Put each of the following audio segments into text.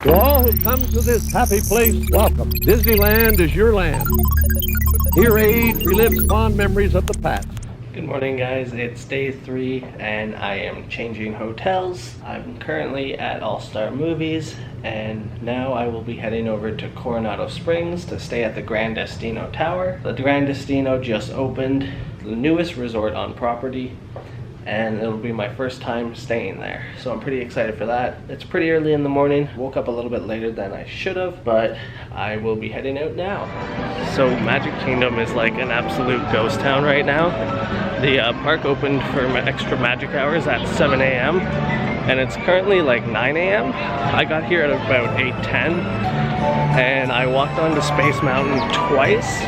To all who come to this happy place, welcome. Disneyland is your land. Here age relives fond memories of the past. Good morning, guys. It's day 3 and I am changing hotels. I'm currently at All-Star Movies and now I will be heading over to Coronado Springs to stay at the Gran Destino Tower. The Gran Destino just opened, the newest resort on property, and it'll be my first time staying there. So I'm pretty excited for that. It's pretty early in the morning. Woke up a little bit later than I should have, but I will be heading out now. So Magic Kingdom is like an absolute ghost town right now. The park opened for extra magic hours at 7 a.m. and it's currently like 9 a.m. I got here at about 8:10 and I walked onto Space Mountain twice.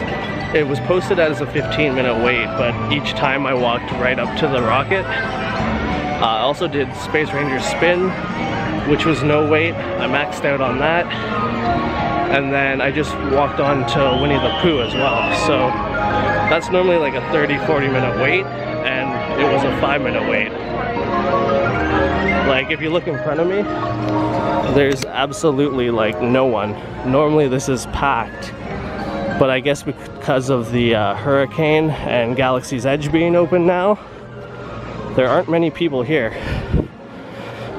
It was posted as a 15-minute wait, but each time I walked right up to the rocket. I also did Space Ranger Spin, which was no wait. I maxed out on that. And then I just walked on to Winnie the Pooh as well. So that's normally like a 30-40 minute wait, and it was a 5-minute wait. Like if you look in front of me, there's absolutely like no one. Normally this is packed. But I guess because of the hurricane and Galaxy's Edge being open now, there aren't many people here.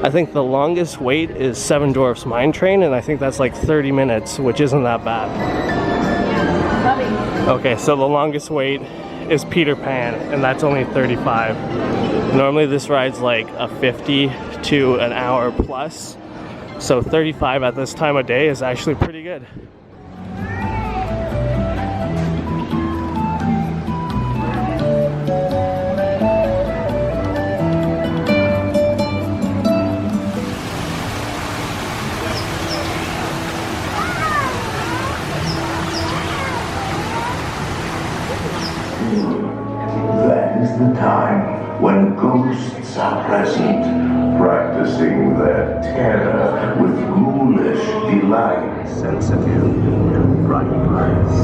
I think the longest wait is Seven Dwarfs Mine Train, and I think that's like 30 minutes, which isn't that bad. Okay, so the longest wait is Peter Pan, and that's only 35. Normally this ride's like a 50 to an hour plus, so 35 at this time of day is actually pretty good. That is the time when ghosts are present, practicing their terror with ghoulish delight. Sensitive to bright lights.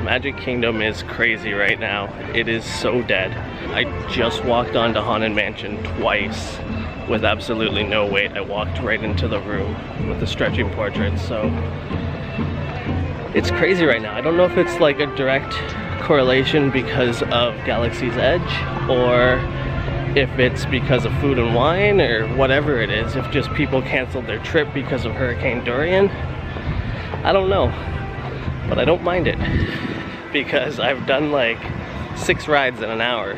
Magic Kingdom is crazy right now. It is so dead. I just walked onto Haunted Mansion twice with absolutely no wait. I walked right into the room with the stretching portraits, so it's crazy right now. I don't know if it's like a direct correlation because of Galaxy's Edge, or if it's because of Food and Wine, or whatever it is, if just people canceled their trip because of Hurricane Dorian. I don't know, but I don't mind it, because I've done like 6 rides in an hour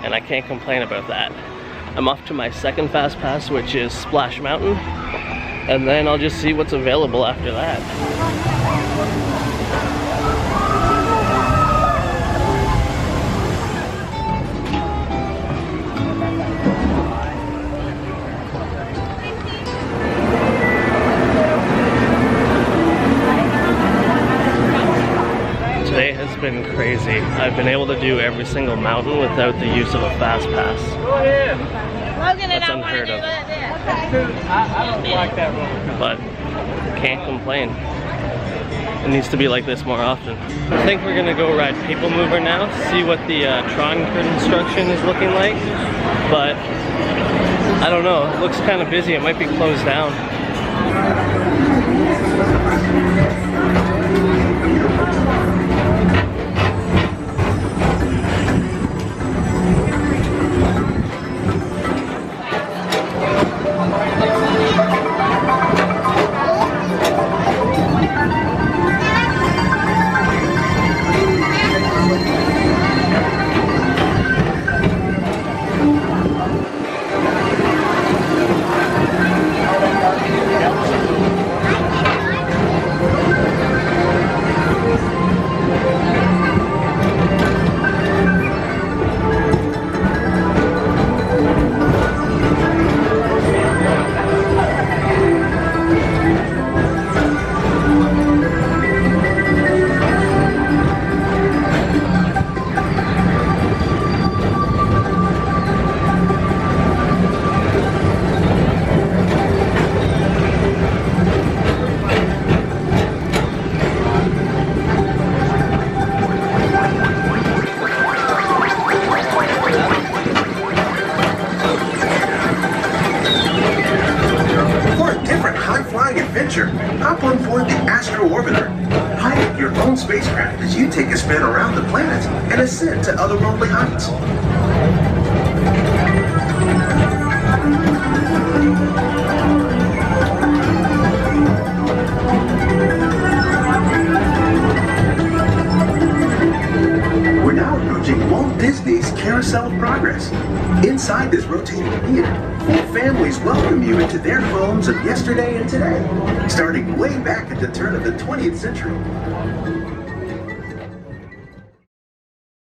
and I can't complain about that. I'm off to my second fast pass, which is Splash Mountain, and then I'll just see what's available after that. Today has been crazy. I've been able to do every single mountain without the use of a fast pass. Go ahead. That's unheard of. I don't like that one. But can't complain. It needs to be like this more often. I think we're gonna go ride People Mover now, see what the Tron construction is looking like. But I don't know, it looks kind of busy. It might be closed down. spin around the planet and ascend to otherworldly heights. We're now approaching Walt Disney's Carousel of Progress. Inside this rotating theater, families welcome you into their homes of yesterday and today, starting way back at the turn of the 20th century.